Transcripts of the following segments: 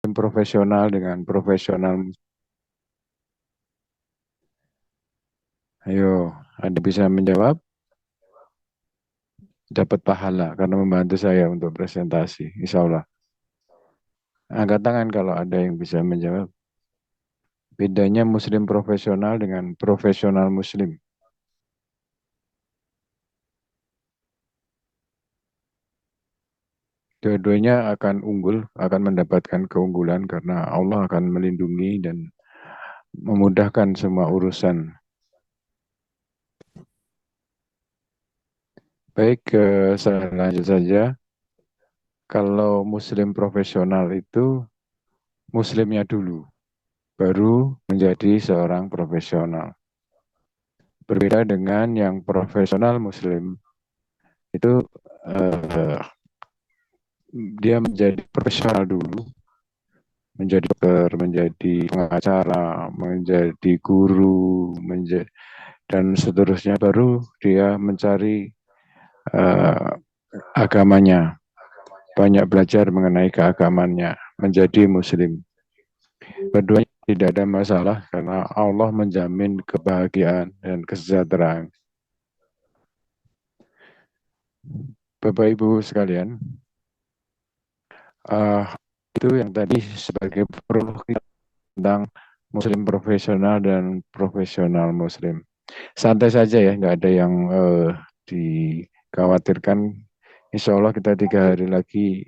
profesional dengan profesional. Ayo, Anda bisa menjawab, dapat pahala karena membantu saya untuk presentasi, insya Allah. Angkat tangan kalau ada yang bisa menjawab. Bedanya muslim profesional dengan profesional muslim. Dua-duanya akan unggul, akan mendapatkan keunggulan karena Allah akan melindungi dan memudahkan semua urusan. Baik, saya lanjut saja. Kalau muslim profesional itu muslimnya dulu, baru menjadi seorang profesional. Berbeda dengan yang profesional muslim, itu eh, dia menjadi profesional dulu, menjadi dokter, menjadi pengacara, menjadi guru, dan seterusnya baru dia mencari uh, agamanya, banyak belajar mengenai keagamannya, menjadi muslim. Keduanya tidak ada masalah karena Allah menjamin kebahagiaan dan kesejahteraan. Bapak Ibu sekalian, uh, itu yang tadi sebagai prolog tentang muslim profesional dan profesional muslim. Santai saja ya, nggak ada yang dikhawatirkan. Insya Allah kita 3 hari lagi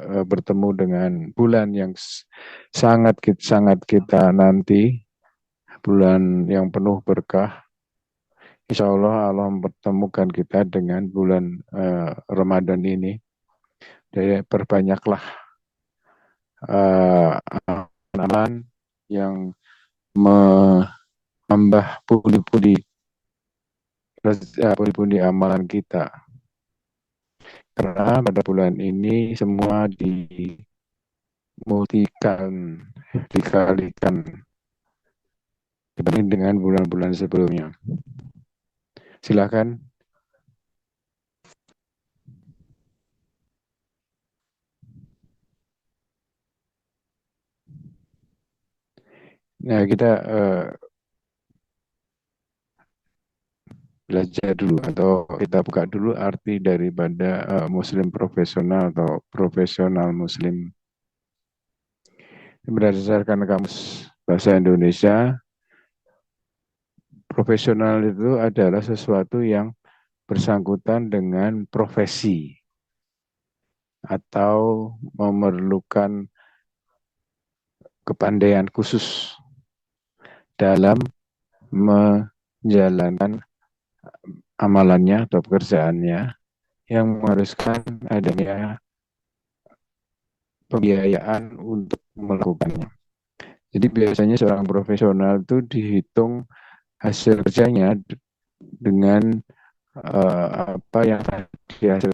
bertemu dengan bulan yang sangat kita nanti, bulan yang penuh berkah. Insya Allah Allah mempertemukan kita dengan bulan Ramadan ini. Jadi perbanyaklah amalan yang menambah pundi-pundi amalan kita. Karena pada bulan ini semua dimultikan, dikalikan dibanding dengan bulan-bulan sebelumnya. Silakan. Nah, kita belajar dulu atau kita buka dulu arti daripada muslim profesional atau profesional muslim. Berdasarkan kamus bahasa Indonesia, profesional itu adalah sesuatu yang bersangkutan dengan profesi atau memerlukan kepandaian khusus dalam menjalankan amalannya atau pekerjaannya yang mengharuskan adanya pembiayaan untuk melakukannya. Jadi biasanya seorang profesional itu dihitung hasil kerjanya dengan apa yang dihasil,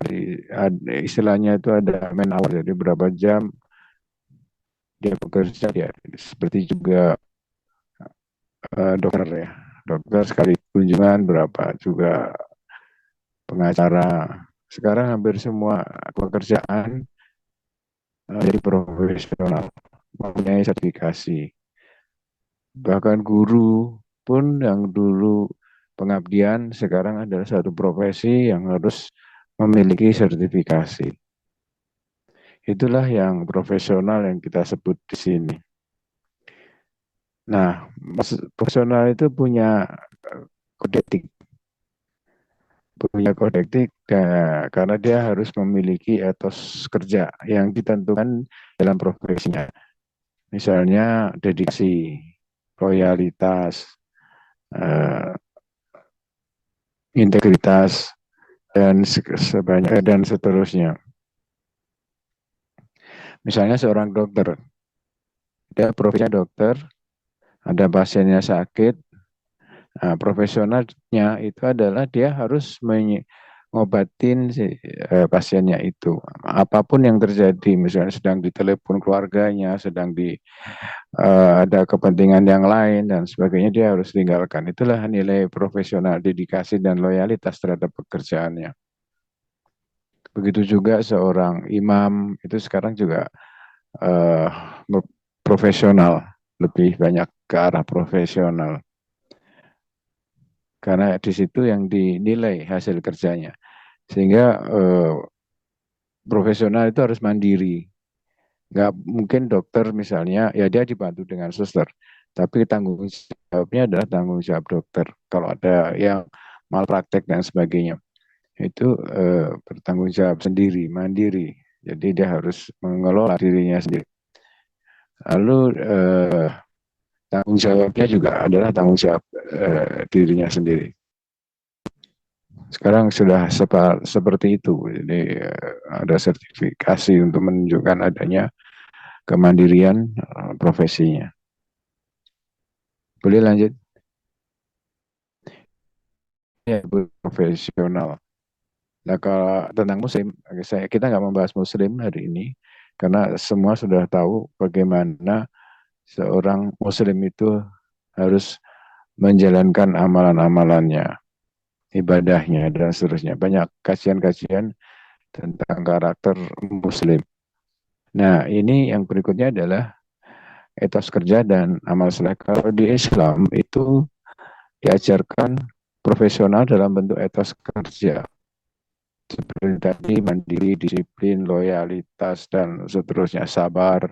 istilahnya itu ada man hour, jadi berapa jam dia bekerja ya, seperti juga dokter ya, dokter sekali kunjungan berapa, juga pengacara. Sekarang hampir semua pekerjaan jadi profesional, mempunyai sertifikasi. Bahkan guru pun yang dulu pengabdian sekarang adalah satu profesi yang harus memiliki sertifikasi. Itulah yang profesional yang kita sebut di sini. Nah, profesional itu punya kode etik, karena dia harus memiliki etos kerja yang ditentukan dalam profesinya. Misalnya dedikasi, loyalitas, eh, integritas, dan seterusnya. Misalnya seorang dokter, dia profesinya dokter, ada pasiennya sakit, nah, profesionalnya itu adalah dia harus mengobatin pasiennya itu. Apapun yang terjadi, misalnya sedang ditelepon keluarganya, sedang ada kepentingan yang lain dan sebagainya, dia harus tinggalkan. Itulah nilai profesional, dedikasi dan loyalitas terhadap pekerjaannya. Begitu juga seorang imam itu sekarang juga uh, profesional, lebih banyak ke arah profesional. Karena di situ yang dinilai hasil kerjanya. Sehingga profesional itu harus mandiri. Nggak mungkin dokter misalnya, ya dia dibantu dengan suster. Tapi tanggung jawabnya adalah tanggung jawab dokter. Kalau ada yang malpraktek dan sebagainya, itu bertanggung jawab sendiri, mandiri. Jadi dia harus mengelola dirinya sendiri. Lalu tanggung jawabnya juga adalah tanggung jawab dirinya sendiri. Sekarang sudah seperti itu. Jadi ada sertifikasi untuk menunjukkan adanya kemandirian profesinya. Boleh lanjut? Ya, profesional. Nah, kalau tentang muslim, kita nggak membahas muslim hari ini, karena semua sudah tahu bagaimana seorang muslim itu harus menjalankan amalan-amalannya, ibadahnya, dan seterusnya. Banyak kajian-kajian tentang karakter muslim. Nah, ini yang berikutnya adalah etos kerja dan amal soleh. Kalau di Islam itu diajarkan profesional dalam bentuk etos kerja. Seperti tadi mandiri, disiplin, loyalitas, dan seterusnya, sabar.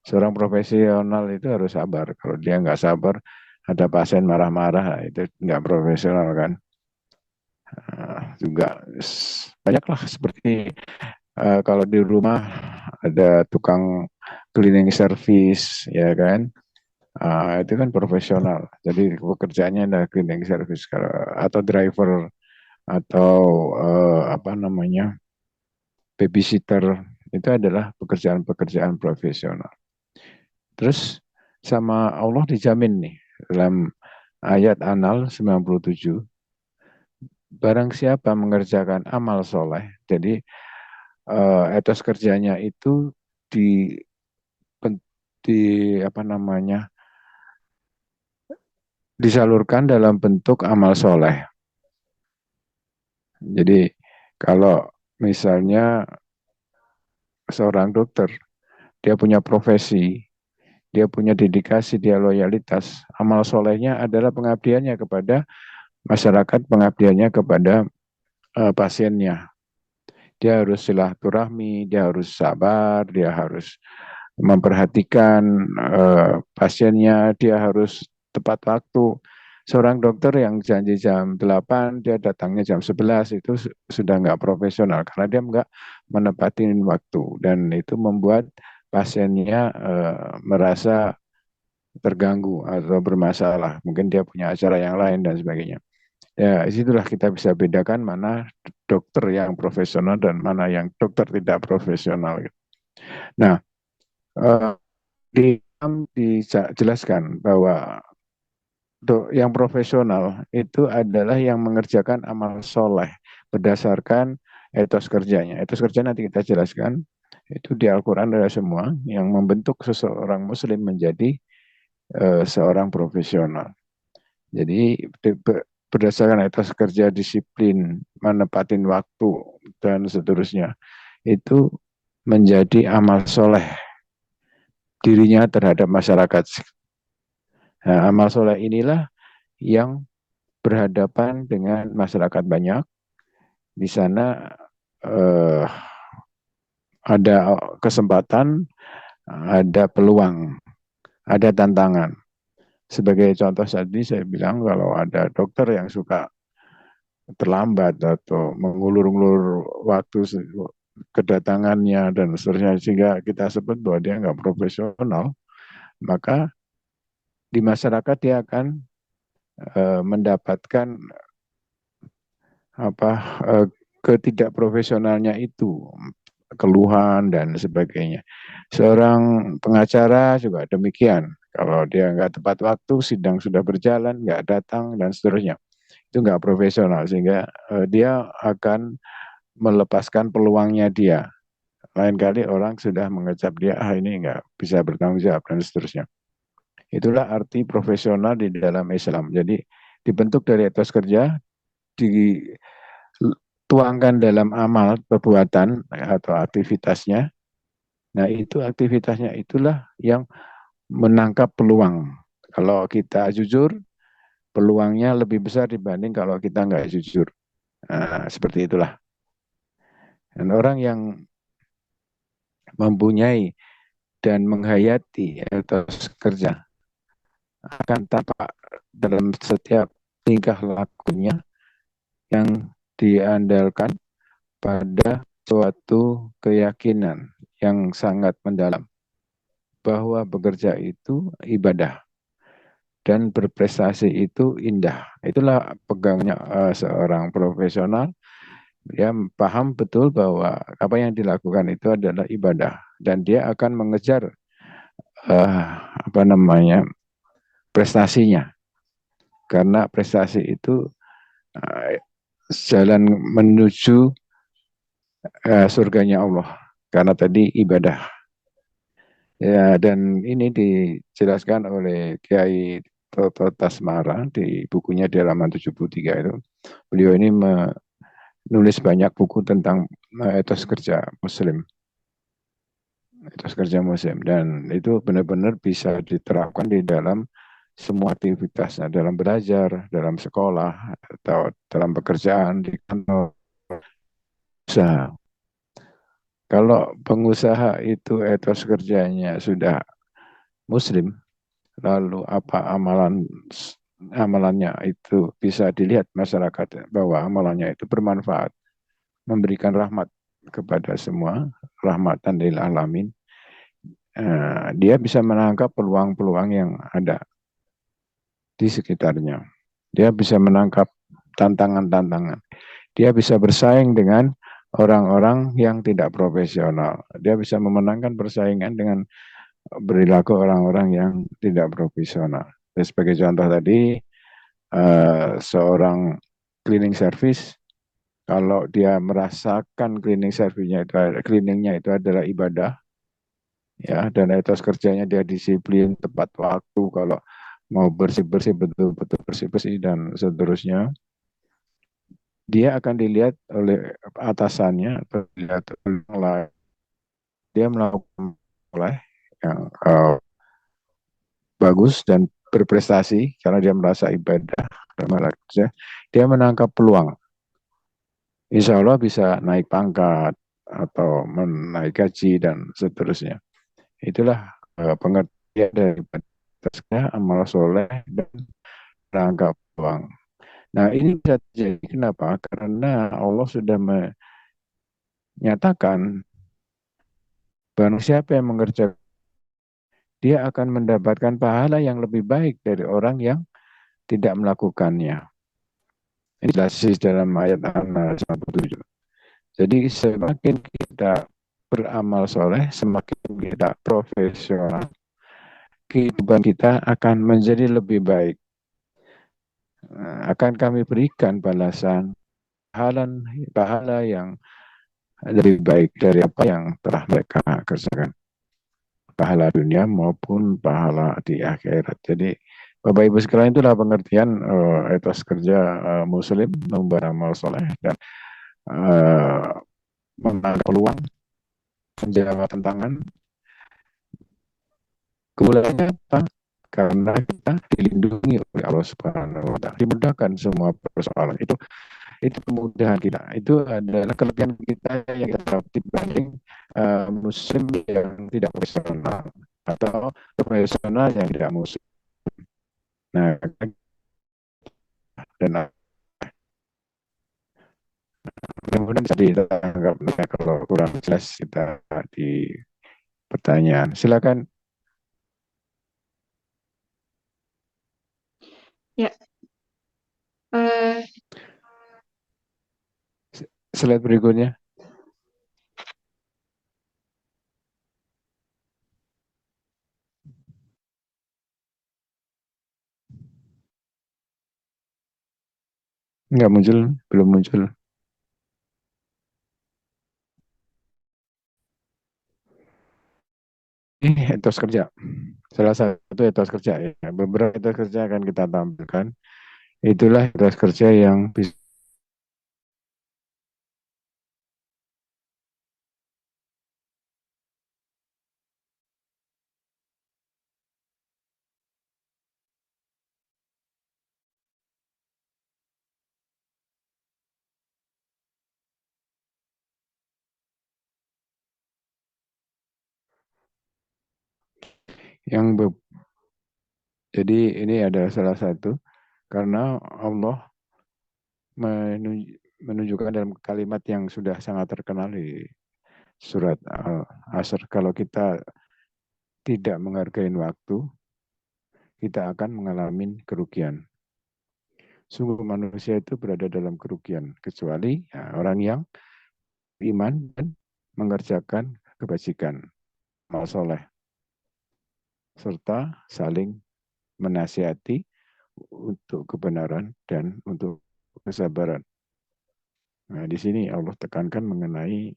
Seorang profesional itu harus sabar. Kalau dia nggak sabar, ada pasien marah-marah, itu nggak profesional kan. Juga banyaklah seperti kalau di rumah ada tukang cleaning service, ya kan. Itu kan profesional. Jadi pekerjaannya ada cleaning service atau driver atau apa namanya babysitter, itu adalah pekerjaan-pekerjaan profesional. Terus sama Allah dijamin nih dalam ayat An-Nahl 97, barang siapa mengerjakan amal soleh, jadi etos kerjanya itu di, di apa namanya disalurkan dalam bentuk amal soleh. Jadi kalau misalnya seorang dokter, dia punya profesi, dia punya dedikasi, dia loyalitas, amal solehnya adalah pengabdiannya kepada masyarakat, pengabdiannya kepada pasiennya. Dia harus silaturahmi, dia harus sabar, dia harus memperhatikan pasiennya, dia harus tepat waktu. Seorang dokter yang janji jam 8, dia datangnya jam 11, itu sudah nggak profesional karena dia nggak menepati waktu, dan itu membuat pasiennya merasa terganggu atau bermasalah. Mungkin dia punya acara yang lain dan sebagainya. Ya, disitulah kita bisa bedakan mana dokter yang profesional dan mana yang dokter tidak profesional. Nah, dijelaskan bahwa yang profesional itu adalah yang mengerjakan amal soleh berdasarkan etos kerjanya. Etos kerja nanti kita jelaskan, itu di Al-Quran ada semua yang membentuk seseorang muslim menjadi seorang profesional. Jadi berdasarkan etos kerja, disiplin, menepatin waktu, dan seterusnya, itu menjadi amal soleh dirinya terhadap masyarakat. Nah, amal soleh inilah yang berhadapan dengan masyarakat banyak. Di sana ada kesempatan, ada peluang, ada tantangan. Sebagai contoh tadi saya bilang kalau ada dokter yang suka terlambat atau mengulur-ulur waktu kedatangannya dan seterusnya, sehingga kita sebut bahwa dia nggak profesional, maka di masyarakat dia akan mendapatkan apa ketidakprofesionalnya itu, keluhan dan sebagainya. Seorang pengacara juga demikian. Kalau dia nggak tepat waktu, sidang sudah berjalan, nggak datang dan seterusnya, itu nggak profesional, sehingga dia akan melepaskan peluangnya dia. Lain kali orang sudah mengecap dia, ini nggak bisa bertanggung jawab dan seterusnya. Itulah arti profesional di dalam Islam. Jadi dibentuk dari etos kerja, dituangkan dalam amal perbuatan atau aktivitasnya, Nah, itu aktivitasnya itulah yang menangkap peluang. Kalau kita jujur, peluangnya lebih besar dibanding kalau kita nggak jujur. Nah, seperti itulah. Dan orang yang mempunyai dan menghayati etos kerja akan tampak dalam setiap tingkah lakunya yang diandalkan pada suatu keyakinan yang sangat mendalam bahwa bekerja itu ibadah dan berprestasi itu indah. Itulah pegangnya seorang profesional. Dia paham betul bahwa apa yang dilakukan itu adalah ibadah dan dia akan mengejar apa namanya prestasinya karena prestasi itu uh, jalan menuju surganya Allah karena tadi ibadah. Ya, dan ini dijelaskan oleh Kiai Toto Tasmara di bukunya di halaman 73 itu. Beliau ini menulis banyak buku tentang etos kerja Muslim, etos kerja Muslim, dan itu benar-benar bisa diterapkan di dalam semua aktivitas, dalam belajar, dalam sekolah, atau dalam pekerjaan di kantor usaha. Kalau pengusaha itu etos kerjanya sudah Muslim, lalu apa amalannya itu bisa dilihat masyarakat bahwa amalannya itu bermanfaat, memberikan rahmat kepada semua, rahmatan lil alamin. Dia bisa menangkap peluang-peluang yang ada di sekitarnya. Dia bisa menangkap tantangan-tantangan. Dia bisa bersaing dengan orang-orang yang tidak profesional. Dia bisa memenangkan persaingan dengan perilaku orang-orang yang tidak profesional. Sebagai contoh tadi, seorang cleaning service, kalau dia merasakan cleaningnya itu adalah ibadah, ya, dan etos kerjanya dia disiplin, tepat waktu, kalau mau bersih-bersih, betul-betul bersih-bersih, dan seterusnya, dia akan dilihat oleh atasannya, atau dilihat oleh orang lain, dia melakukan oleh yang bagus dan berprestasi karena dia merasa ibadah, dia menangkap peluang. Insya Allah bisa naik pangkat atau menaik gaji dan seterusnya. Itulah pengertian dari amal soleh dan menangkap peluang. Nah, ini bisa terjadi kenapa? Karena Allah sudah menyatakan barang siapa yang mengerjakan, dia akan mendapatkan pahala yang lebih baik dari orang yang tidak melakukannya. Ini jelas dalam ayat An-Nahl 97. Jadi semakin kita beramal soleh, semakin kita profesional, kehidupan kita akan menjadi lebih baik. Akan kami berikan balasan pahala yang lebih baik dari apa yang telah mereka kerjakan. Pahala dunia maupun pahala di akhirat. Jadi Bapak Ibu sekalian, itulah pengertian etos kerja Muslim, beramal soleh dan menangkap peluang, menjawab tantangan. Kemuliaannya apa? Karena kita dilindungi oleh Allah Subhanahu wa Ta'ala, dimudahkan semua persoalan. Itu kemudahan kita. Itu adalah kelebihan kita yang kita dibanding muslim yang tidak profesional atau profesional yang tidak muslim. Nah, dan kemudian bisa ditangkap kalau kurang jelas kita di pertanyaan. Silakan. Ya, uh, Slide berikutnya. Enggak muncul, belum muncul. Ini etos kerja. Salah satu etos kerja ya. Beberapa etos kerja akan kita tampilkan. Itulah etos kerja yang bisa yang jadi ini adalah salah satu karena Allah menunjukkan dalam kalimat yang sudah sangat terkenal di surat Al-Asr, kalau kita tidak menghargai waktu, kita akan mengalami kerugian. Sungguh manusia itu berada dalam kerugian, kecuali ya, orang yang beriman dan mengerjakan kebajikan, amal soleh, serta saling menasihati untuk kebenaran dan untuk kesabaran. Nah, di sini Allah tekankan mengenai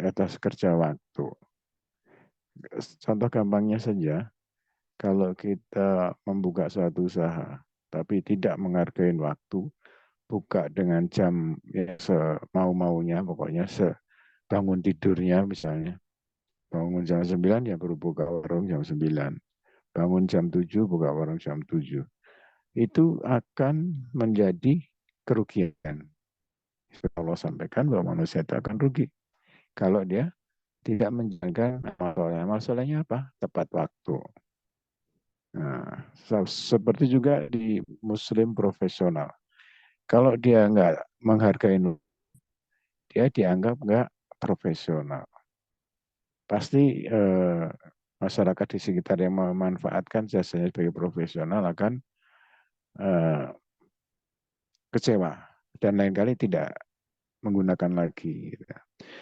etos kerja waktu. Contoh gampangnya saja, kalau kita membuka suatu usaha, tapi tidak menghargai waktu, buka dengan jam ya, semau-maunya, pokoknya bangun tidurnya misalnya. Bangun jam 9 ya baru buka warung jam 9. Bangun jam 7 buka warung jam 7. Itu akan menjadi kerugian. Allah sampaikan bahwa manusia itu akan rugi kalau dia tidak menjalankan amal soleh. Amal solehnya apa? Tepat waktu. Nah, seperti juga di muslim profesional. Kalau dia nggak menghargai, dia dianggap nggak profesional. Pasti masyarakat di sekitar yang memanfaatkan jasanya sebagai profesional akan eh, kecewa dan lain kali tidak menggunakan lagi. Gitu.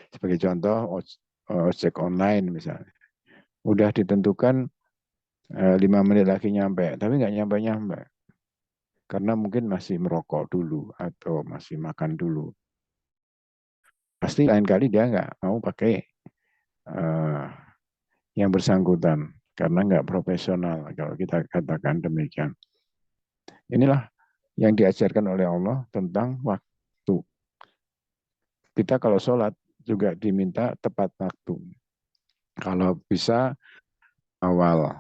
Sebagai contoh, ojek online misalnya. Udah ditentukan 5 menit lagi nyampe, tapi nggak nyampe-nyampe. Karena mungkin masih merokok dulu atau masih makan dulu. Pasti lain kali dia nggak mau pakai uh, yang bersangkutan karena nggak profesional kalau kita katakan demikian. Inilah yang diajarkan oleh Allah tentang waktu. Kita kalau sholat juga diminta tepat waktu. Kalau bisa awal.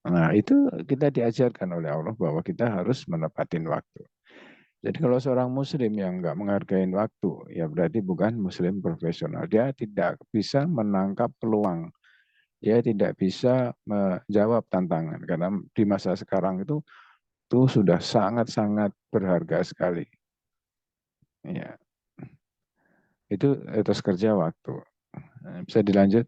Nah, itu kita diajarkan oleh Allah bahwa kita harus menepatin waktu. Jadi kalau seorang muslim yang nggak menghargai waktu, ya berarti bukan muslim profesional. Dia tidak bisa menangkap peluang. Dia tidak bisa menjawab tantangan. Karena di masa sekarang itu sudah sangat-sangat berharga sekali. Ya, itu etos kerja waktu. Bisa dilanjut?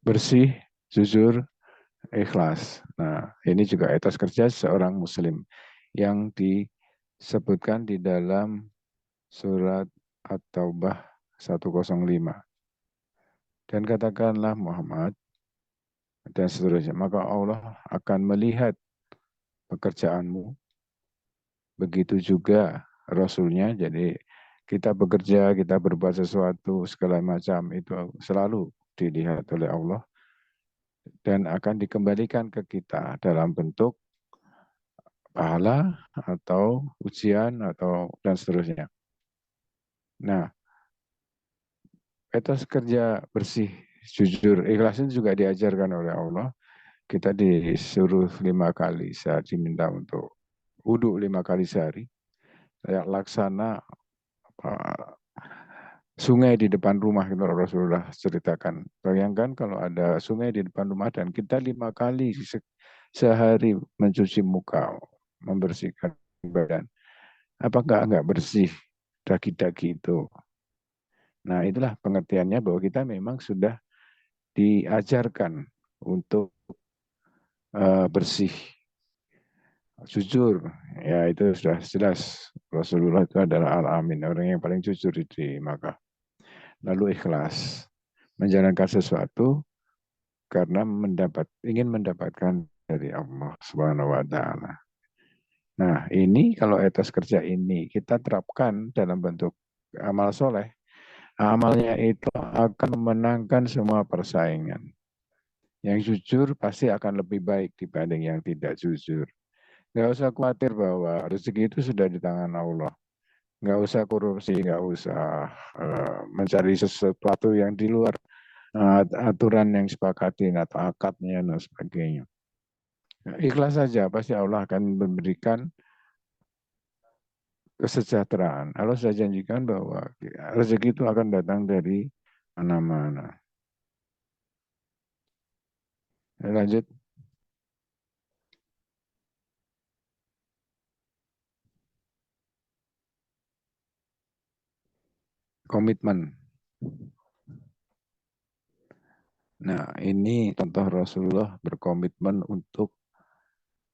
Bersih, jujur, ikhlas. Nah, ini juga etos kerja seorang muslim yang disebutkan di dalam surat At-Taubah 105. Dan katakanlah Muhammad dan seterusnya, maka Allah akan melihat pekerjaanmu, begitu juga Rasulnya. Jadi kita bekerja, kita berbuat sesuatu, segala macam itu selalu dilihat oleh Allah dan akan dikembalikan ke kita dalam bentuk pahala atau ujian atau dan seterusnya. Nah, etos kerja bersih, jujur, ikhlas itu juga diajarkan oleh Allah. Kita disuruh 5 kali saat diminta untuk wudhu 5 kali sehari. Kayak laksana sungai di depan rumah itu Rasulullah ceritakan. Bayangkan kalau ada sungai di depan rumah dan kita 5 kali sehari mencuci muka, membersihkan badan. Apakah enggak bersih daki-daki itu? Nah, itulah pengertiannya bahwa kita memang sudah diajarkan untuk bersih, jujur. Ya, itu sudah jelas. Rasulullah itu adalah Al-Amin, orang yang paling jujur di Makkah. Lalu ikhlas, menjalankan sesuatu karena ingin mendapatkan dari Allah Subhanahu wa taala. Nah, ini kalau etos kerja ini kita terapkan dalam bentuk amal soleh, amalnya itu akan memenangkan semua persaingan. Yang jujur pasti akan lebih baik dibanding yang tidak jujur. Nggak usah khawatir bahwa rezeki itu sudah di tangan Allah. Nggak usah korupsi, nggak usah mencari sesuatu yang di luar aturan yang sepakatin atau akadnya dan sebagainya. Ikhlas saja, pasti Allah akan memberikan kesejahteraan. Allah sudah janjikan bahwa rezeki itu akan datang dari mana-mana. Lanjut, komitmen. Nah, ini contoh Rasulullah berkomitmen untuk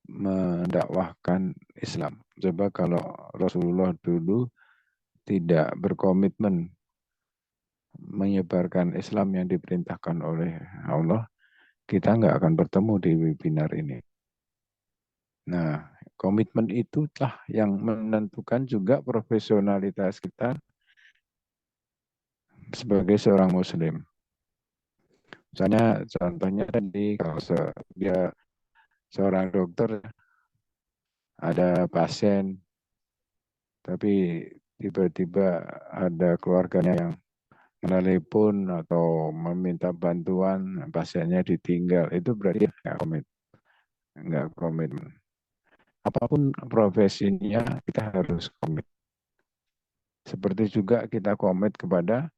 mendakwahkan Islam. Coba kalau Rasulullah dulu tidak berkomitmen menyebarkan Islam yang diperintahkan oleh Allah, kita nggak akan bertemu di webinar ini. Nah, komitmen itulah yang menentukan juga profesionalitas kita sebagai seorang Muslim. Misalnya, contohnya tadi, kalau dia seorang dokter, ada pasien, tapi tiba-tiba ada keluarganya yang menelepon atau meminta bantuan, pasiennya ditinggal, itu berarti nggak komitmen. Apapun profesinya, kita harus komit. Seperti juga kita komit kepada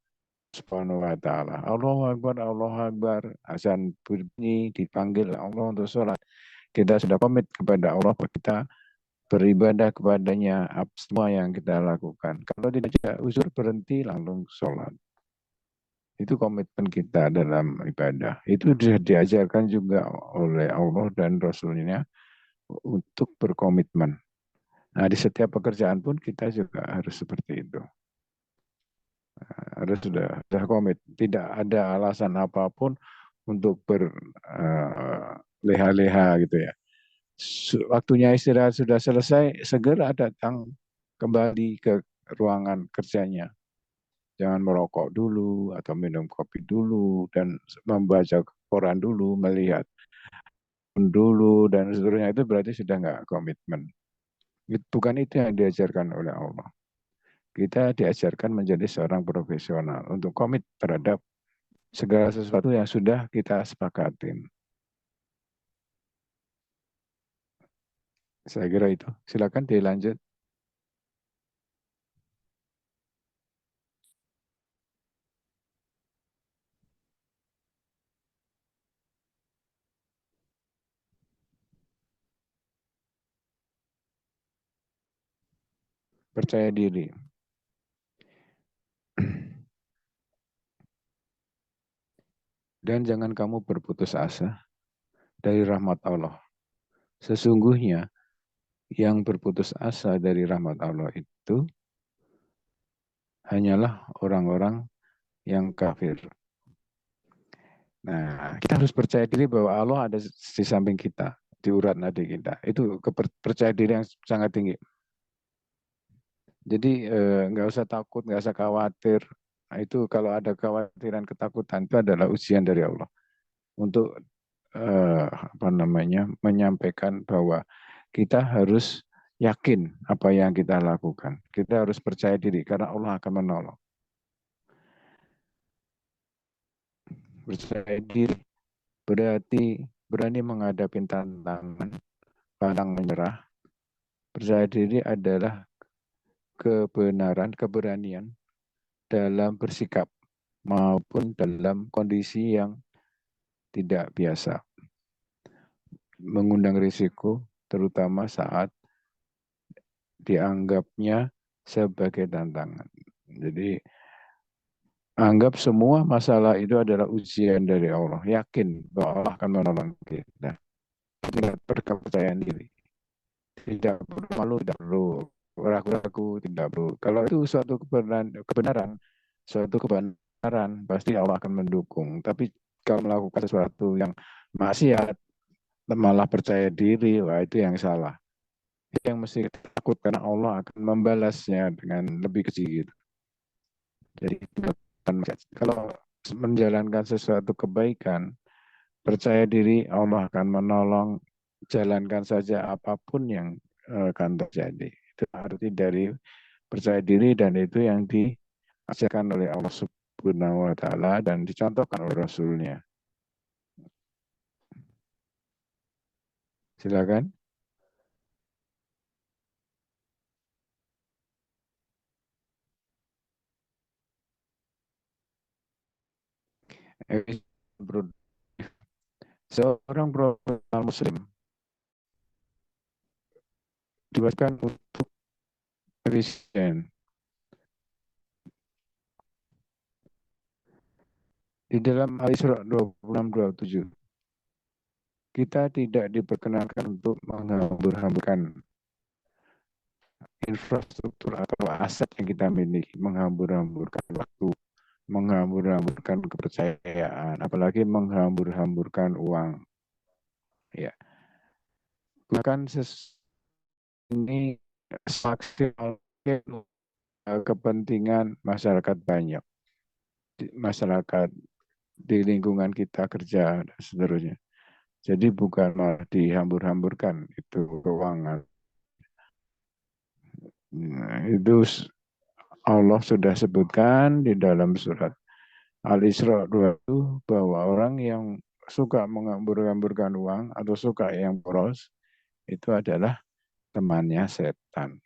Subhanahu wa ta'ala. Allahu Akbar, Allahu Akbar. Azan bunyi, dipanggil Allah untuk sholat. Kita sudah komit kepada Allah, kita beribadah kepadanya, semua yang kita lakukan. Kalau tidak ada uzur, berhenti langsung sholat. Itu komitmen kita dalam ibadah. Itu diajarkan juga oleh Allah dan Rasulnya untuk berkomitmen. Nah, di setiap pekerjaan pun kita juga harus seperti itu. Harus sudah komit. Tidak ada alasan apapun untuk berleha-leha gitu ya. Waktunya istirahat sudah selesai, segera datang kembali ke ruangan kerjanya. Jangan merokok dulu atau minum kopi dulu dan membaca koran dulu, melihat dulu dan seterusnya, itu berarti sudah nggak komitmen. Bukan itu yang diajarkan oleh Allah. Kita diajarkan menjadi seorang profesional untuk komit terhadap segala sesuatu yang sudah kita sepakatin. Saya kira itu. Silakan dilanjut. Percaya diri. Dan jangan kamu berputus asa dari rahmat Allah. Sesungguhnya yang berputus asa dari rahmat Allah itu hanyalah orang-orang yang kafir. Nah, kita harus percaya diri bahwa Allah ada di samping kita, di urat nadi kita. Itu kepercayaan diri yang sangat tinggi. Jadi nggak usah takut, nggak usah khawatir. Nah, itu kalau ada kekhawatiran, ketakutan, itu adalah ujian dari Allah untuk menyampaikan bahwa kita harus yakin apa yang kita lakukan. Kita harus percaya diri karena Allah akan menolong. Percaya diri berarti berani menghadapi tantangan, pantang menyerah. Percaya diri adalah kebenaran, keberanian dalam bersikap maupun dalam kondisi yang tidak biasa. Mengundang risiko terutama saat dianggapnya sebagai tantangan. Jadi anggap semua masalah itu adalah ujian dari Allah. Yakin bahwa Allah akan menolong kita. Tidak berkepercayaan diri. Tidak perlu malu, tidak perlu ragu-ragu, tidak perlu. Kalau itu suatu kebenaran, suatu kebenaran, pasti Allah akan mendukung. Tapi kalau melakukan sesuatu yang maksiat, malah percaya diri, wah itu yang salah. Yang mesti takut karena Allah akan membalasnya dengan lebih kecil. Jadi kalau menjalankan sesuatu kebaikan, percaya diri Allah akan menolong, jalankan saja apapun yang akan terjadi. Itu arti dari percaya diri dan itu yang diajarkan oleh Allah Subhanahu wa taala dan dicontohkan oleh Rasulnya. Silakan. efisien. Seorang profesional muslim diwajibkan untuk efisien. Di dalam Al-Isra 26-27, kita tidak diperkenankan untuk menghambur-hamburkan infrastruktur atau aset yang kita miliki, menghambur-hamburkan waktu, menghambur-hamburkan kepercayaan, apalagi menghambur-hamburkan uang. Ya, bahkan ini semaksimal kepentingan masyarakat banyak, masyarakat di lingkungan kita kerja dan seterusnya. Jadi bukan malah dihambur-hamburkan itu keuangan. Nah, itu Allah sudah sebutkan di dalam surat Al-Isra 2 itu bahwa orang yang suka menghambur-hamburkan uang atau suka yang boros itu adalah temannya setan.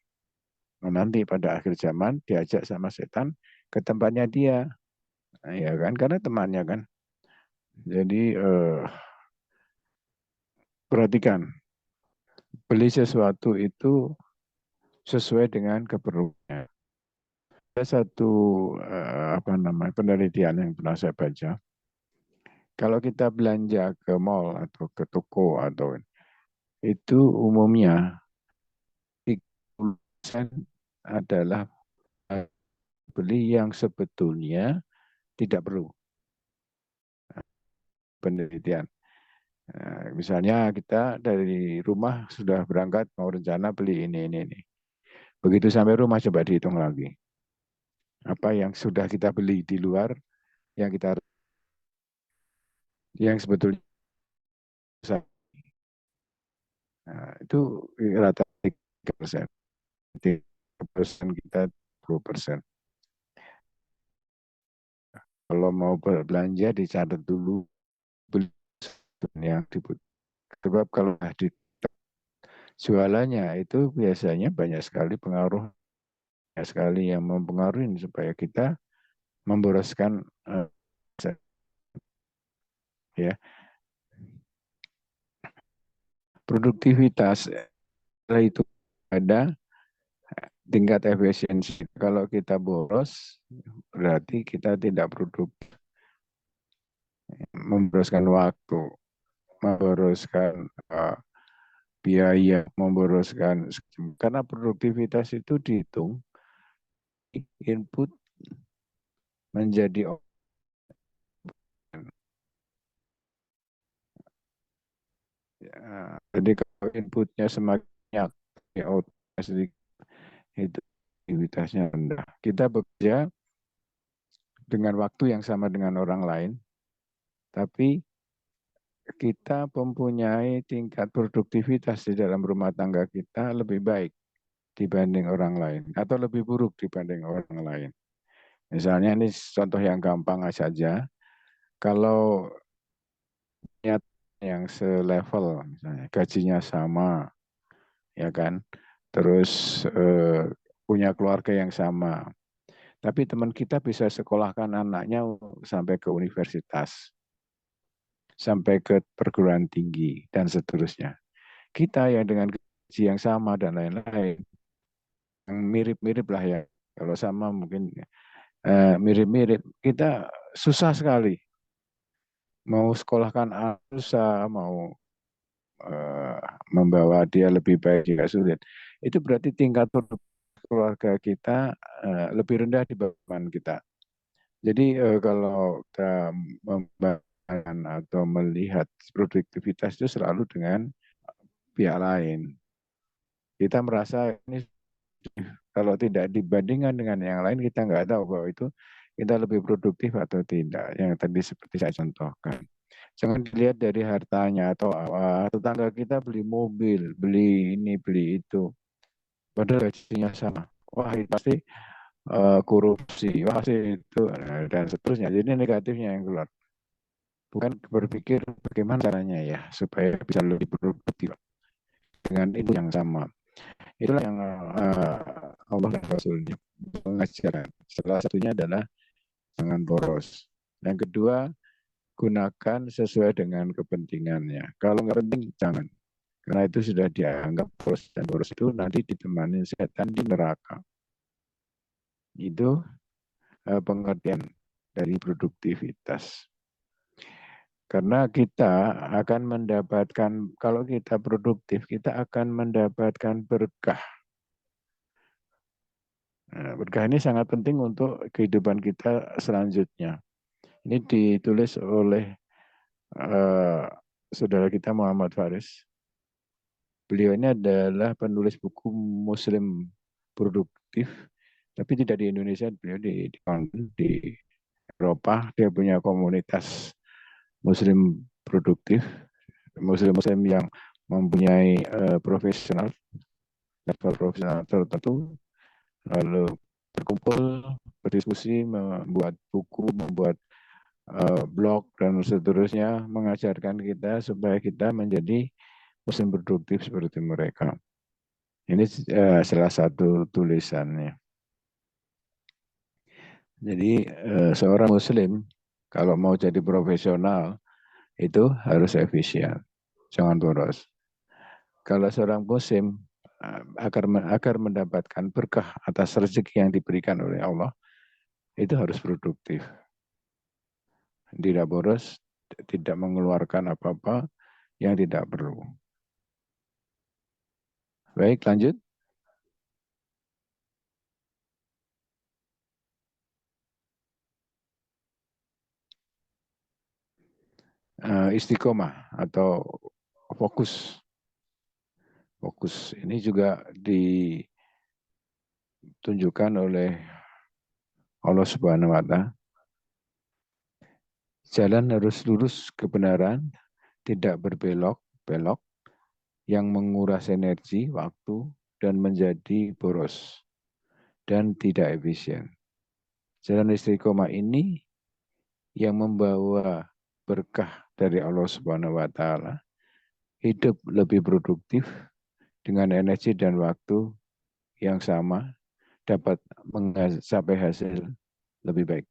Nah, nanti pada akhir zaman diajak sama setan ke tempatnya dia, nah, ya kan? Karena temannya kan. Jadi perhatikan, beli sesuatu itu sesuai dengan keperluannya. Ada satu penelitian yang pernah saya baca. Kalau kita belanja ke mall atau ke toko atau itu umumnya 30% adalah beli yang sebetulnya tidak perlu. Penelitian. Misalnya kita dari rumah sudah berangkat mau rencana beli ini. Begitu sampai rumah coba dihitung lagi. Apa yang sudah kita beli di luar yang sebetulnya itu rata 3%. 3% kita 10%. Kalau mau belanja dicatat dulu beli yang dibutuhkan. Sebab kalau di jualannya itu biasanya banyak sekali pengaruh, banyak sekali yang mempengaruhi supaya kita memboroskan ya. Produktivitas itu ada tingkat efisiensi. Kalau kita boros berarti kita tidak produktif, memboroskan waktu, memboroskan biaya, memboroskan, karena produktivitas itu dihitung input menjadi jadi kalau inputnya semakin banyak, outputnya sedikit, itu aktivitasnya rendah. Kita bekerja dengan waktu yang sama dengan orang lain, tapi kita mempunyai tingkat produktivitas di dalam rumah tangga kita lebih baik dibanding orang lain, atau lebih buruk dibanding orang lain. Misalnya ini contoh yang gampang saja, kalau yang selevel, misalnya gajinya sama, ya kan, terus punya keluarga yang sama, tapi teman kita bisa sekolahkan anaknya sampai ke universitas, sampai ke perguruan tinggi, dan seterusnya. Kita yang dengan gaji yang sama dan lain-lain, yang mirip-mirip lah ya, kalau sama mungkin mirip-mirip, kita susah sekali. Mau sekolahkan anak susah, mau uh, membawa dia lebih baik juga sulit. Itu berarti tingkat keluarga kita lebih rendah di beban kita. Jadi kalau kita membandingkan atau melihat produktivitas itu selalu dengan pihak lain. Kita merasa ini kalau tidak dibandingkan dengan yang lain, kita nggak tahu bahwa itu kita lebih produktif atau tidak. Yang tadi seperti saya contohkan. Jangan dilihat dari hartanya atau tetangga kita beli mobil, beli ini, beli itu. Padahal gajinya sama. Wah, itu pasti korupsi, wah pasti itu, dan seterusnya. Jadi negatifnya yang keluar. Bukan berpikir bagaimana caranya ya supaya bisa lebih produktif dengan itu yang sama. Itulah yang Allah dan Rasulnya mengajarkan. Salah satunya adalah jangan boros. Yang kedua, gunakan sesuai dengan kepentingannya. Kalau nggak penting, jangan. Karena itu sudah dianggap boros, dan boros itu nanti ditemani setan di neraka. Itu pengertian dari produktivitas. Karena kita akan mendapatkan, kalau kita produktif, kita akan mendapatkan berkah. Nah, berkah ini sangat penting untuk kehidupan kita selanjutnya. Ini ditulis oleh uh, saudara kita Muhammad Faris. Beliau ini adalah penulis buku Muslim produktif, tapi tidak di Indonesia, beliau di Eropa. Dia punya komunitas Muslim produktif, Muslim-Muslim yang mempunyai profesional, level profesional tertentu, lalu berkumpul, berdiskusi, membuat buku, membuat blog, dan seterusnya, mengajarkan kita supaya kita menjadi Muslim produktif seperti mereka. Ini salah satu tulisannya. Jadi seorang Muslim kalau mau jadi profesional itu harus efisien, jangan boros. Kalau seorang Muslim agar mendapatkan berkah atas rezeki yang diberikan oleh Allah, itu harus produktif. Tidak boros, tidak mengeluarkan apa-apa yang tidak perlu. Baik, lanjut. Istiqomah atau fokus. Fokus ini juga ditunjukkan oleh Allah Subhanahu wa Ta'ala. Jalan harus lurus kebenaran, tidak berbelok-belok, yang menguras energi, waktu, dan menjadi boros, dan tidak efisien. Jalan istiqomah ini yang membawa berkah dari Allah Subhanahu wa Ta'ala, hidup lebih produktif dengan energi dan waktu yang sama, dapat mencapai hasil lebih baik.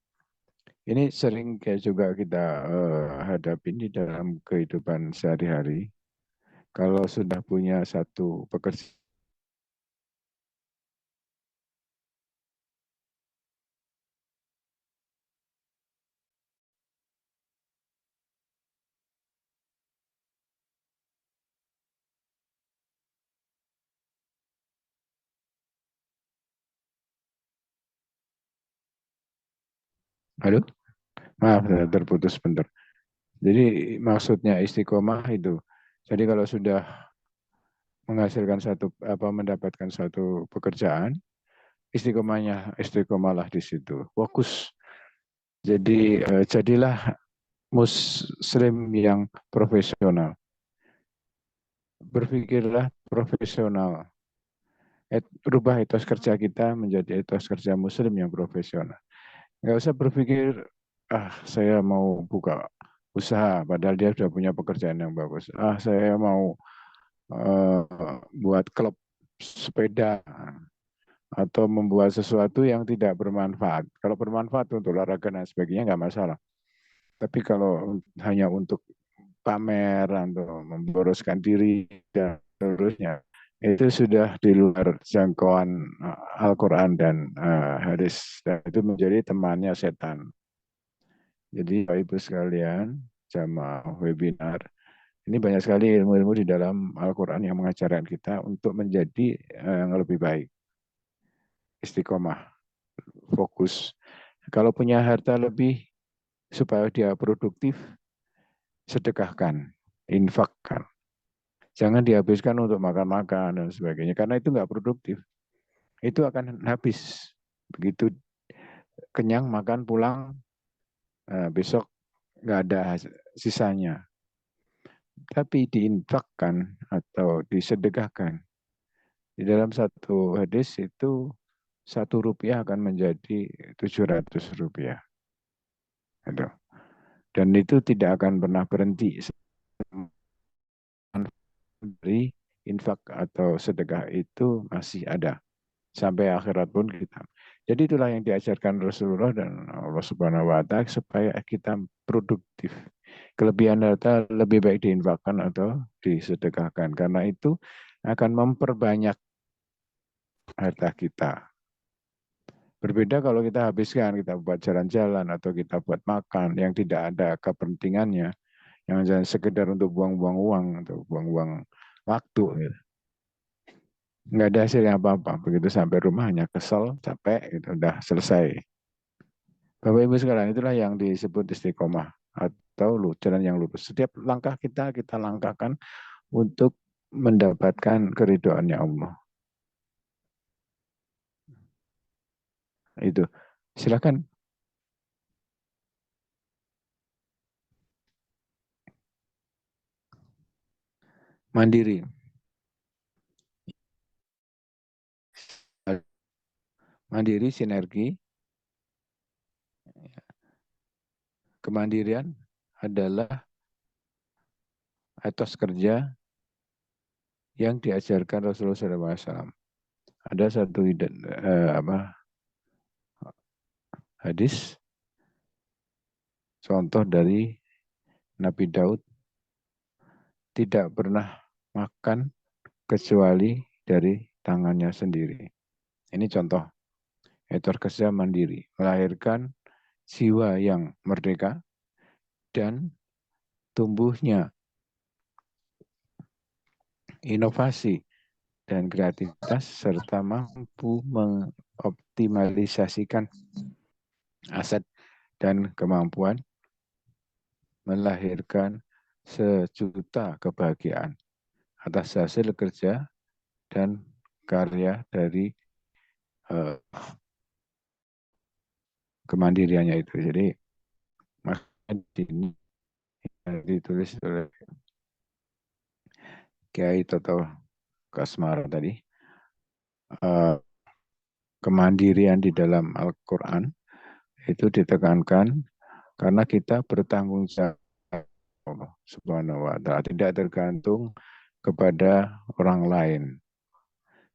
Ini sering juga kita hadapin di dalam kehidupan sehari-hari. Kalau sudah punya satu pekerjaan, aduh, maaf terputus sebentar. Jadi maksudnya istiqomah itu. Jadi kalau sudah menghasilkan mendapatkan satu pekerjaan, istiqomahlah di situ. Fokus. Jadi jadilah Muslim yang profesional. Berpikirlah profesional. Rubah etos kerja kita menjadi etos kerja Muslim yang profesional. Nggak usah berpikir, saya mau buka usaha, padahal dia sudah punya pekerjaan yang bagus. Saya mau buat klub sepeda, atau membuat sesuatu yang tidak bermanfaat. Kalau bermanfaat untuk olahraga dan sebagainya nggak masalah. Tapi kalau hanya untuk pamer atau memboroskan diri dan seterusnya, itu sudah di luar jangkauan Al-Quran dan hadis. Dan itu menjadi temannya setan. Jadi Bapak Ibu sekalian, jamaah webinar, ini banyak sekali ilmu-ilmu di dalam Al-Quran yang mengajarkan kita untuk menjadi yang lebih baik. Istiqomah, fokus. Kalau punya harta lebih, supaya dia produktif, sedekahkan, infakkan. Jangan dihabiskan untuk makan-makan dan sebagainya, karena itu nggak produktif. Itu akan habis. Begitu kenyang, makan, pulang, besok nggak ada sisanya. Tapi diinfakkan atau disedekahkan. Di dalam satu hadis itu 1 rupiah akan menjadi 700 rupiah. Dan itu tidak akan pernah berhenti dari infak atau sedekah itu masih ada sampai akhirat pun kita. Jadi itulah yang diajarkan Rasulullah dan Allah Subhanahu wa Ta'ala supaya kita produktif. Kelebihan harta lebih baik diinfakkan atau disedekahkan, karena itu akan memperbanyak harta kita. Berbeda kalau kita habiskan, kita buat jalan-jalan atau kita buat makan yang tidak ada kepentingannya, yang hanya sekedar untuk buang-buang uang atau buang-buang waktu. Gitu. Nggak ada hasilnya apa-apa. Begitu sampai rumah hanya kesel, capek, itu udah selesai. Bapak Ibu sekalian, itulah yang disebut istiqomah atau jalan yang lurus. Setiap langkah kita langkahkan untuk mendapatkan keridhaannya Allah. Itu. Silakan. Mandiri. Mandiri sinergi. Kemandirian adalah etos kerja yang diajarkan Rasulullah SAW. Ada satu hadis contoh dari Nabi Daud tidak pernah makan kecuali dari tangannya sendiri. Ini contoh etos kerja mandiri, melahirkan jiwa yang merdeka dan tumbuhnya inovasi dan kreativitas serta mampu mengoptimalisasikan aset dan kemampuan melahirkan sejuta kebahagiaan atas hasil kerja dan karya dari uh, kemandiriannya itu. Jadi ini ditulis oleh Kiai Toto Kasmara tadi, uh, kemandirian di dalam Al-Quran itu ditekankan karena kita bertanggung jawab Allah Subhanahu wa Ta'ala, tidak tergantung kepada orang lain.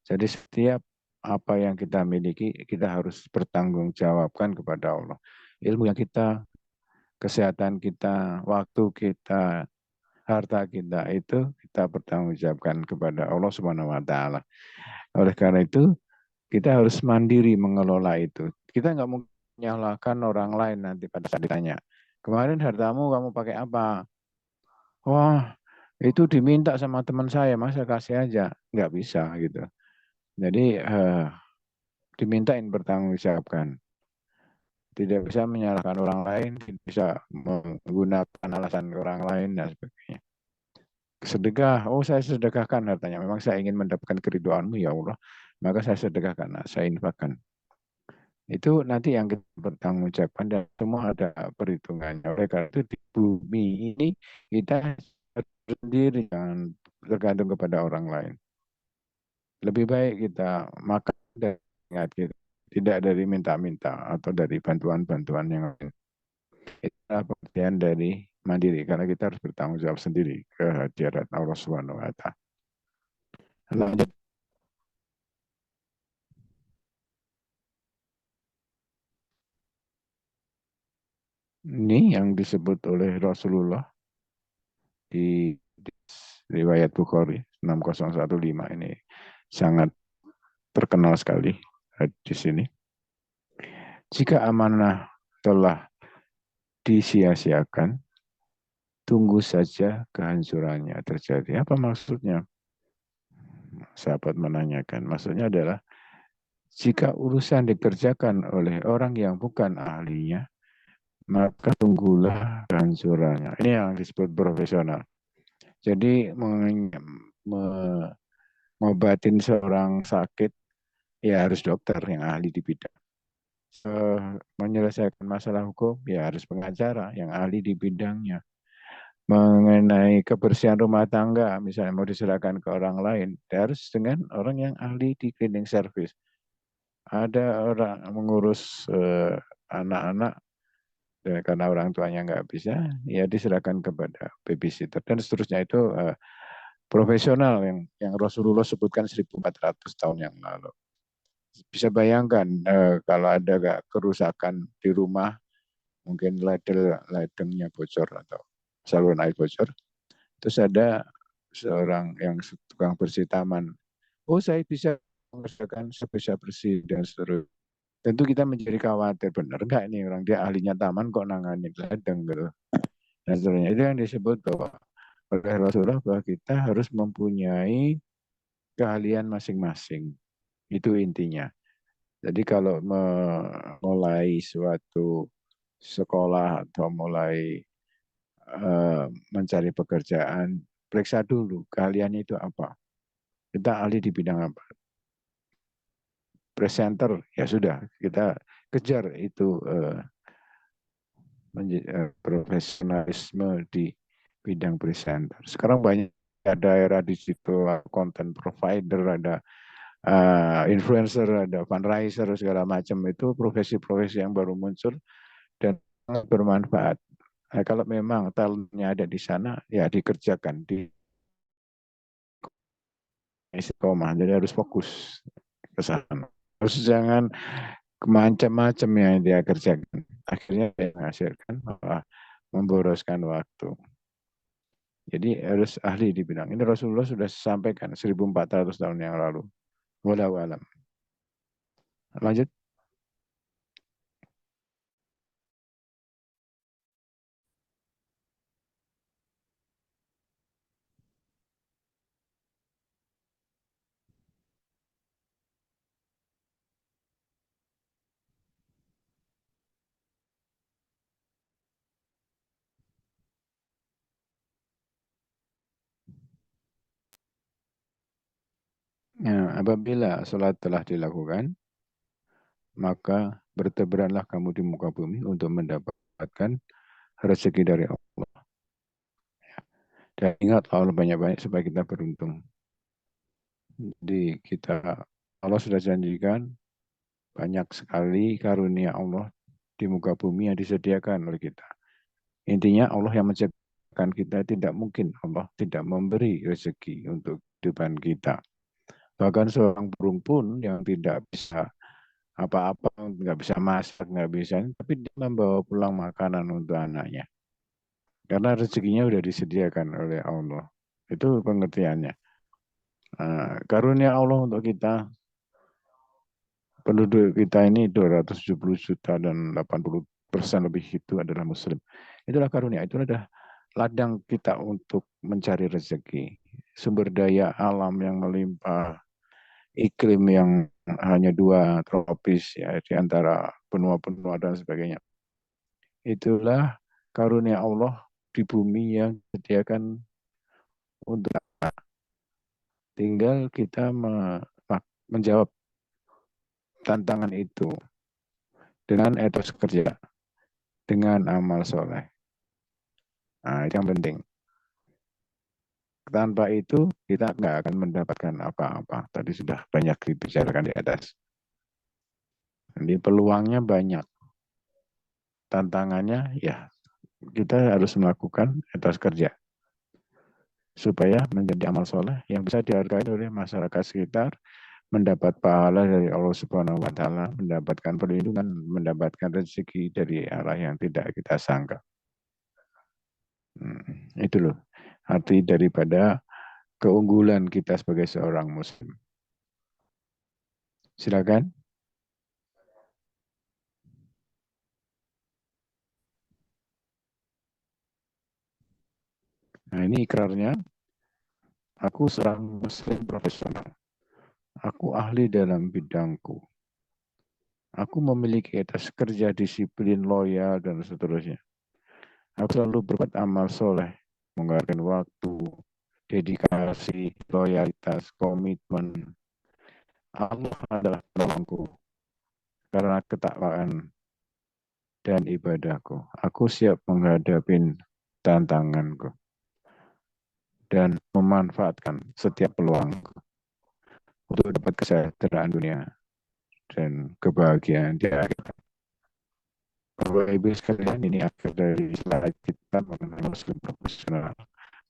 Jadi setiap apa yang kita miliki, kita harus bertanggung jawabkan kepada Allah. Ilmu yang kita, kesehatan kita, waktu kita, harta kita itu kita bertanggung jawabkan kepada Allah Subhanahu wa Ta'ala. Oleh karena itu, kita harus mandiri mengelola itu. Kita nggak mungkin menyalahkan orang lain nanti pada saat ditanya. Kemarin hartamu kamu pakai apa? Wah, itu diminta sama teman saya, masa kasih aja? Nggak bisa gitu. Jadi dimintain bertanggungjawabkan. Tidak bisa menyalahkan orang lain, tidak bisa menggunakan alasan orang lain dan sebagainya. Sedekah, oh saya sedekahkan hartanya. Memang saya ingin mendapatkan keridhaanmu ya Allah, maka saya sedekahkan, saya infakkan. Itu nanti yang kita bertanggungjawabkan dan semua ada perhitungannya. Oleh karena itu di bumi ini kita sendiri jangan tergantung kepada orang lain. Lebih baik kita makan dan ingat kita tidak dari minta-minta atau dari bantuan-bantuan yang lain. Itulah pengertian dari mandiri karena kita harus bertanggung jawab sendiri ke hadirat Allah Subhanahu wa taala. Lanjut. Ini yang disebut oleh Rasulullah di riwayat Bukhari 6015 ini sangat terkenal sekali di sini. Jika amanah telah disia-siakan, tunggu saja kehancurannya terjadi. Apa maksudnya? Sahabat menanyakan. Maksudnya adalah jika urusan dikerjakan oleh orang yang bukan ahlinya, maka tunggulah kehancurannya. Ini yang disebut profesional. Jadi mengobatin seorang sakit, ya harus dokter yang ahli di bidang. Menyelesaikan masalah hukum, ya harus pengacara yang ahli di bidangnya. Mengenai kebersihan rumah tangga, misalnya mau diserahkan ke orang lain, harus dengan orang yang ahli di cleaning service. Ada orang mengurus anak-anak, karena orang tuanya nggak bisa, ya diserahkan kepada babysitter dan seterusnya itu profesional yang Rasulullah sebutkan 1400 tahun yang lalu. Bisa bayangkan kalau ada kerusakan di rumah, mungkin ledengnya bocor atau saluran air bocor. Terus ada seorang yang tukang bersih taman. Oh, saya bisa mengerjakan sebisa bersih dan seterusnya. Tentu kita menjadi khawatir, benar nggak ini orang dia ahlinya taman kok nangani ladang gitu. Dan seterusnya. Itu yang disebut bahwa oleh Rasulullah bahwa kita harus mempunyai keahlian masing-masing. Itu intinya. Jadi kalau mulai suatu sekolah atau mulai mencari pekerjaan, periksa dulu keahliannya itu apa. Kita ahli di bidang apa. Presenter, ya sudah, kita kejar itu profesionalisme di bidang presenter. Sekarang banyak ada era digital, content provider, ada influencer, ada fundraiser, segala macam itu profesi-profesi yang baru muncul dan sangat bermanfaat. Nah, kalau memang talentnya ada di sana, ya dikerjakan di istiqomah. Jadi harus fokus ke sana. Terus jangan macam-macam yang dia kerjakan. Akhirnya dia menghasilkan malah memboroskan waktu. Jadi harus ahli di bidang ini. Rasulullah sudah sampaikan 1400 tahun yang lalu. Walau alam. Lanjut. Ya, apabila sholat telah dilakukan, maka bertebaranlah kamu di muka bumi untuk mendapatkan rezeki dari Allah. Dan ingat Allah banyak-banyak supaya kita beruntung. Jadi Allah sudah janjikan banyak sekali karunia Allah di muka bumi yang disediakan oleh kita. Intinya Allah yang menciptakan kita, tidak mungkin Allah tidak memberi rezeki untuk kehidupan kita. Bahkan seorang burung pun yang tidak bisa apa-apa, nggak bisa masak, nggak bisa, tapi dia membawa pulang makanan untuk anaknya. Karena rezekinya sudah disediakan oleh Allah. Itu pengertiannya. Karunia Allah untuk kita, penduduk kita ini 270 juta dan 80% lebih itu adalah Muslim. Itulah karunia, itu adalah ladang kita untuk mencari rezeki. Sumber daya alam yang melimpah, iklim yang hanya dua tropis ya di antara benua-benua dan sebagainya. Itulah karunia Allah di bumi yang disediakan untuk tinggal kita menjawab tantangan itu dengan etos kerja, dengan amal soleh. Nah, itu yang penting. Tanpa itu kita nggak akan mendapatkan apa-apa. Tadi sudah banyak dibicarakan di atas. Jadi peluangnya banyak. Tantangannya ya kita harus melakukan etos kerja supaya menjadi amal soleh yang bisa dihargai oleh masyarakat sekitar, mendapat pahala dari Allah Subhanahu wa taala, mendapatkan perlindungan, mendapatkan rezeki dari arah yang tidak kita sangka. Itu loh arti daripada keunggulan kita sebagai seorang muslim. Silakan. Nah, ini ikrarnya, aku seorang muslim profesional. Aku ahli dalam bidangku. Aku memiliki etos kerja, disiplin, loyal, dan seterusnya. Aku selalu berbuat amal soleh, menggunakan waktu, dedikasi, loyalitas, komitmen. Allah adalah penolongku karena ketakwaan dan ibadahku. Aku siap menghadapi tantanganku dan memanfaatkan setiap peluang untuk dapat kesejahteraan dunia dan kebahagiaan di akhirat. Bapak Ibu sekalian, ini akhir dari slide kita mengenai muslim profesional.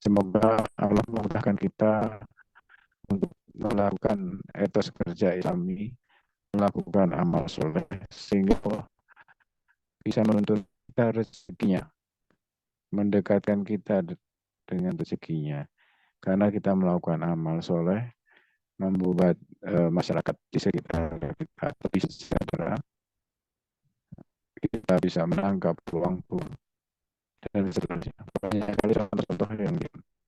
Semoga Allah memudahkan kita untuk melakukan etos kerja Islami, melakukan amal soleh, sehingga Allah bisa menuntut kita rezekinya mendekatkan kita dengan rezekinya. Karena kita melakukan amal soleh, membuat masyarakat di sekitar kita lebih sejahtera, kita bisa menangkap peluang dan seterusnya. Banyak kali contoh-contoh yang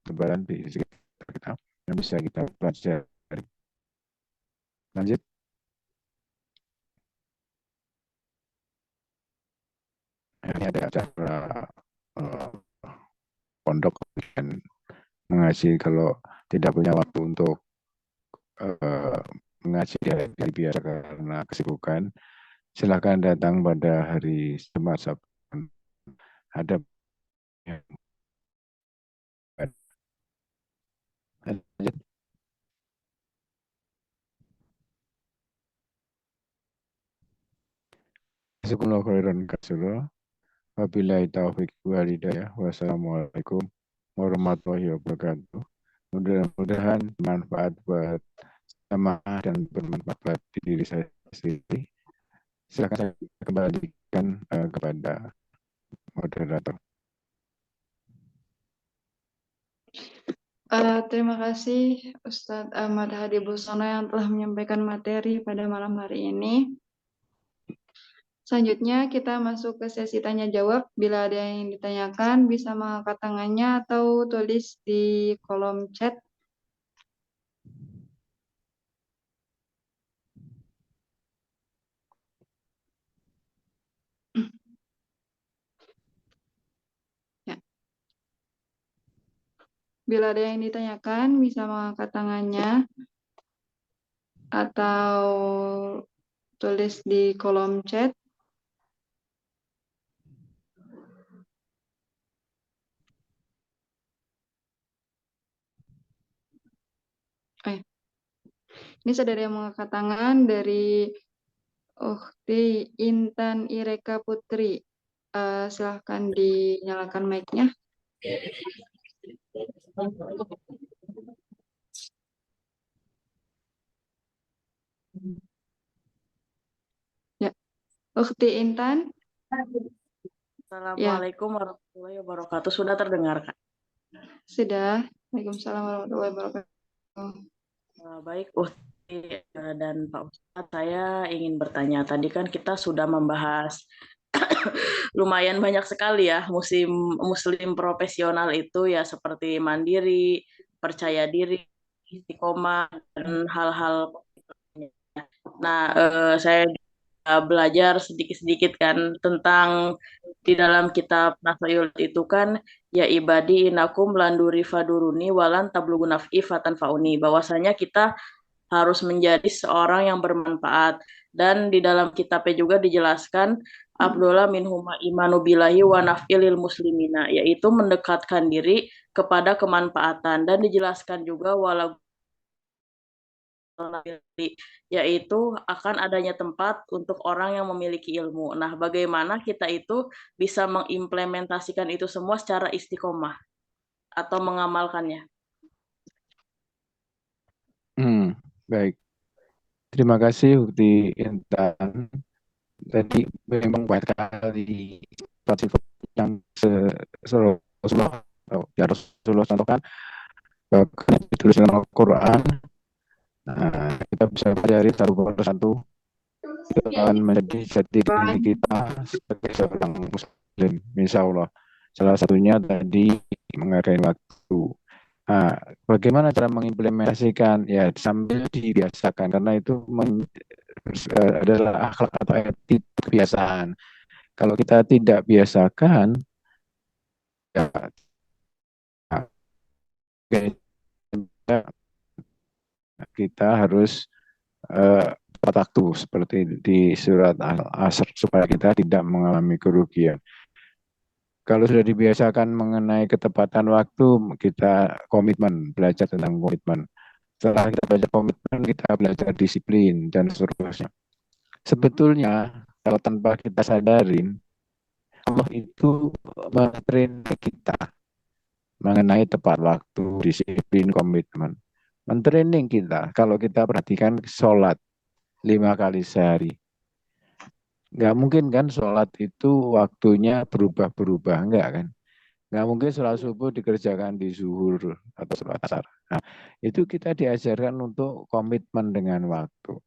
berbalan di sekitar kita yang bisa kita pelajari. Lanjut. Ini ada acara uh, pondok dan mengaji kalau tidak punya waktu untuk mengaji dari biasa karena kesibukan, silakan datang pada hari Jumat Sabtu. Ada yang lanjut. Jazakumullahu khairan katsira. Wabillahi taufiq wal hidayah. Wassalamualaikum warahmatullahi wabarakatuh. Mudah-mudahan bermanfaat buat jamaah dan bermanfaat buat diri saya sendiri. Silakan saya kembalikan kepada moderator. Terima kasih Ustadz Ahmad Hadi Busono yang telah menyampaikan materi pada malam hari ini. Selanjutnya kita masuk ke sesi tanya jawab. Bila ada yang ditanyakan bisa mengangkat tangannya atau tulis di kolom chat. Ya. Bila ada yang ditanyakan bisa mengangkat tangannya atau tulis di kolom chat. Ini saudara yang mengangkat tangan dari Ukhti Intan Ireka Putri. Silahkan dinyalakan mic-nya. Ya, Ukhti Intan. Assalamualaikum warahmatullahi wabarakatuh. Sudah terdengar, Kak? Sudah. Waalaikumsalam warahmatullahi wabarakatuh. Baik, Uhti dan Pak Ustadz, saya ingin bertanya. Tadi kan kita sudah membahas lumayan banyak sekali ya muslim profesional itu ya seperti mandiri, percaya diri, istiqomah dan hal-hal. Nah, saya belajar sedikit-sedikit kan tentang di dalam kitab Nafayul itu kan ya ibadi inakum landuri faduruni walan tablugu naf'i fatan fauni, bahwasanya kita harus menjadi seorang yang bermanfaat, dan di dalam kitabnya juga dijelaskan Abdullah minhuma imanu billahi wa naf'ilil muslimina, yaitu mendekatkan diri kepada kemanfaatan, dan dijelaskan juga walau yaitu akan adanya tempat untuk orang yang memiliki ilmu. Nah, bagaimana kita itu bisa mengimplementasikan itu semua secara istiqomah atau mengamalkannya? Baik. Terima kasih Ukti Intan. Tadi memang banyak sekali yang Rasulullah ya Rasulullah contohkan bahkan ditulis dalam Al-Quran. Nah, kita bisa pelajari satu persatu itu akan menjadi jati diri kita sebagai seorang muslim, insya Allah. Salah satunya tadi menghargai waktu. Nah, bagaimana cara mengimplementasikan ya sambil dibiasakan karena itu adalah akhlak atau etik kebiasaan. Kalau kita tidak biasakan ya kita harus tepat waktu seperti di surat Al-Asr supaya kita tidak mengalami kerugian. Kalau sudah dibiasakan mengenai ketepatan waktu, kita komitmen, belajar tentang komitmen. Setelah kita belajar komitmen, kita belajar disiplin dan seterusnya. Sebetulnya kalau tanpa kita sadarin, Allah itu mentrain kita mengenai tepat waktu, disiplin, komitmen. Mentraining kita, kalau kita perhatikan sholat 5 kali sehari. Nggak mungkin kan sholat itu waktunya berubah-berubah, enggak kan? Nggak mungkin sholat subuh dikerjakan di zuhur atau sholat asar. Nah, itu kita diajarkan untuk komitmen dengan waktu.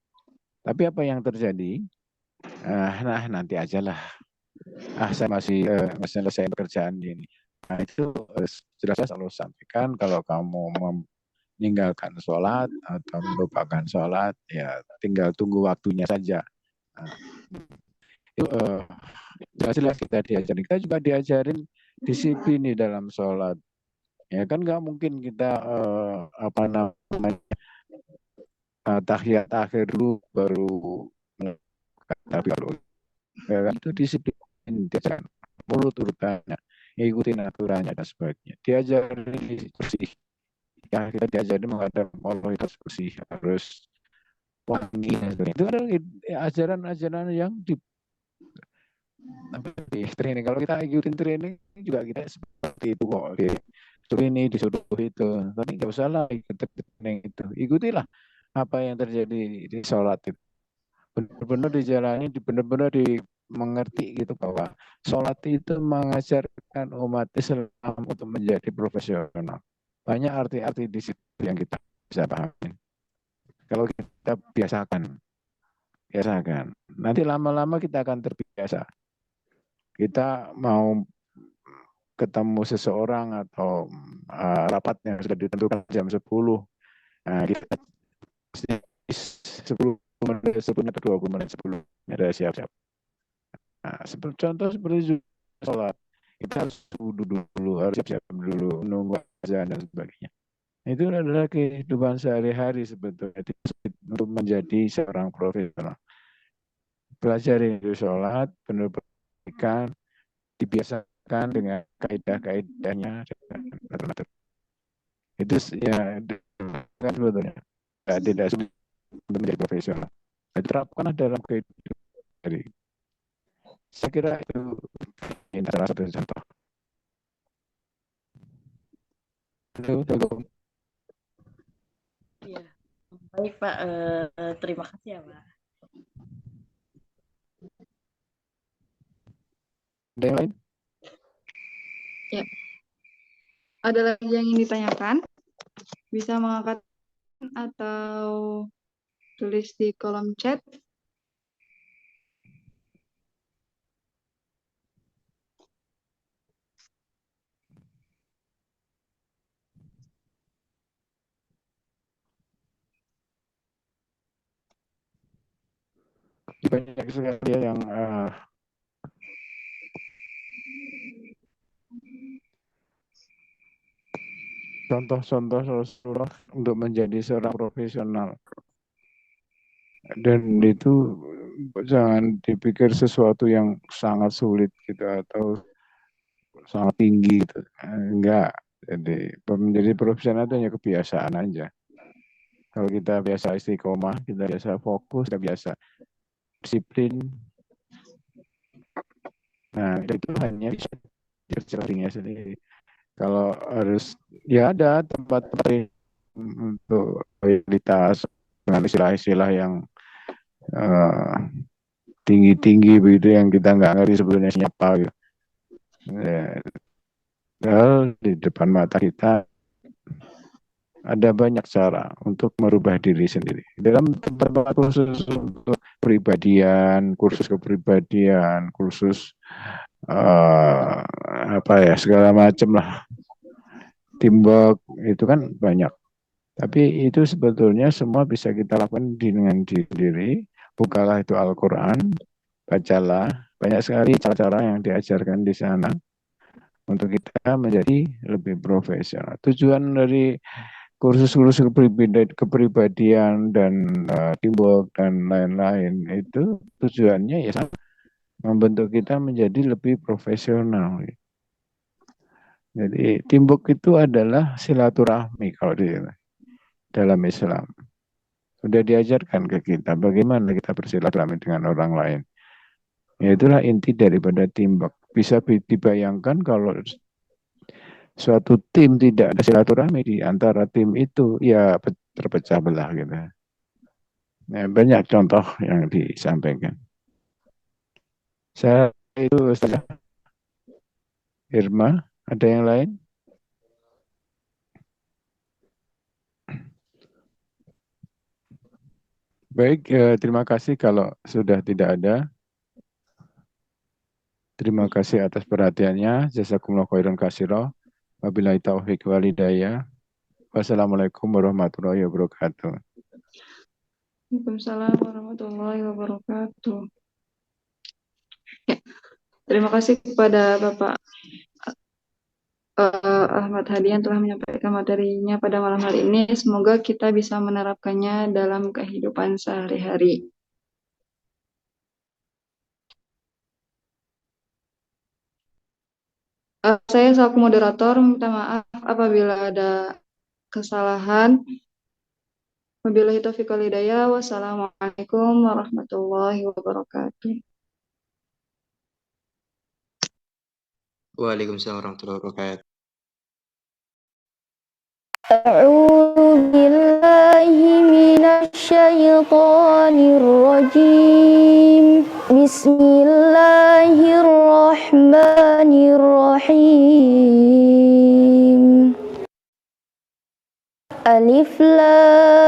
Tapi apa yang terjadi? Nah, nanti aja lah. Saya masih selesai pekerjaan ini. Nah, itu jelas selalu sampaikan kalau kamu meninggalkan sholat atau melupakan sholat, ya tinggal tunggu waktunya saja. Nah, itu jelas-jelas kita diajarin. Kita juga diajarin disiplin di dalam sholat. Ya kan nggak mungkin kita apa namanya tahiyat akhir dulu baru tapi kalau ya, itu disiplin diajarkan mulut urutannya, ikutin aturannya dan sebagainya. Diajarin bersih. Ya kita diajarin menghadap Allah itu bersih, harus wangi. Itu adalah ajaran-ajaran yang di training. Kalau kita ikutin training juga kita seperti itu kok. Disuruh ini, disuruh itu. Tapi nggak usah lah ikut training itu. Ikutilah apa yang terjadi di sholat itu. Benar-benar dijalani, benar-benar mengerti gitu bahwa sholat itu mengajarkan umat Islam untuk menjadi profesional. Banyak arti-arti di situ yang kita bisa pahami. Kalau kita biasakan, nanti lama-lama kita akan terbiasa. Kita mau ketemu seseorang atau rapat yang sudah ditentukan jam 10, kita 10 menit sebelumnya atau 20 menit sebelumnya ada siap-siap. Nah, contoh seperti sholat, kita harus wudhu dulu, harus siap-siap dulu, menunggu azan dan sebagainya. Itu adalah kehidupan sehari-hari sebetulnya untuk menjadi seorang profesional. Belajar itu sholat, benar-benar dibiasakan dengan kaidah-kaidahnya. Itu ya kan sebetulnya tidak sulit untuk menjadi profesional. Diterapkan dalam kehidupan dari. Saya kira itu salah satu contoh. Iya, baik Pak. Terima kasih ya Pak. Ada yang lain? Ya. Ada lagi yang ingin ditanyakan? Bisa mengangkat atau tulis di kolom chat. Banyak sekali yang contoh-contoh Rasulullah untuk menjadi seorang profesional. Dan itu jangan dipikir sesuatu yang sangat sulit gitu atau sangat tinggi gitu. Enggak. Jadi menjadi profesional itu hanya kebiasaan aja. Kalau kita biasa istiqomah, kita biasa fokus, kita biasa disiplin. Nah, itu hanya bisa dirinya sendiri. Kalau harus, ya ada tempat-tempat untuk kualitas dengan istilah-istilah yang tinggi-tinggi begitu yang kita nggak ngerti sebetulnya siapa gitu. Di depan mata kita ada banyak cara untuk merubah diri sendiri. Dalam tempat khusus untuk pribadian, kursus kepribadian, kursus apa ya segala macam lah, teamwork itu kan banyak. Tapi itu sebetulnya semua bisa kita lakukan dengan diri. Bukalah itu Al-Quran, bacalah. Banyak sekali cara-cara yang diajarkan di sana untuk kita menjadi lebih profesional. Tujuan dari kursus-kursus kepribadian dan teamwork dan lain-lain itu tujuannya ya membentuk kita menjadi lebih profesional. Jadi teamwork itu adalah silaturahmi kalau di dalam Islam. Sudah diajarkan ke kita bagaimana kita bersilaturahmi dengan orang lain. Ya itulah inti daripada teamwork. Bisa dibayangkan kalau suatu tim tidak ada silaturahmi di antara tim itu, ya terpecah belah gitu. Nah, banyak contoh yang disampaikan. Saya itu Irma, Ada yang lain? Baik, terima kasih kalau sudah tidak ada. Terima kasih atas perhatiannya. Jazakumullah khairan katsira. Wabillahi taufiq wal hidayah. Wassalamualaikum warahmatullahi wabarakatuh. Waalaikumsalam warahmatullahi wabarakatuh. Ya, terima kasih kepada Bapak Ahmad Hadi yang telah menyampaikan materinya pada malam hari ini. Semoga kita bisa menerapkannya dalam kehidupan sehari-hari. Saya selaku moderator minta maaf apabila ada kesalahan. Wabillahi taufiq wal hidayah. Wassalamualaikum warahmatullahi wabarakatuh. Waalaikumsalam warahmatullahi wabarakatuh. أعوذ بالله من الشيطان الرجيم بسم الله الرحمن الرحيم ألف لام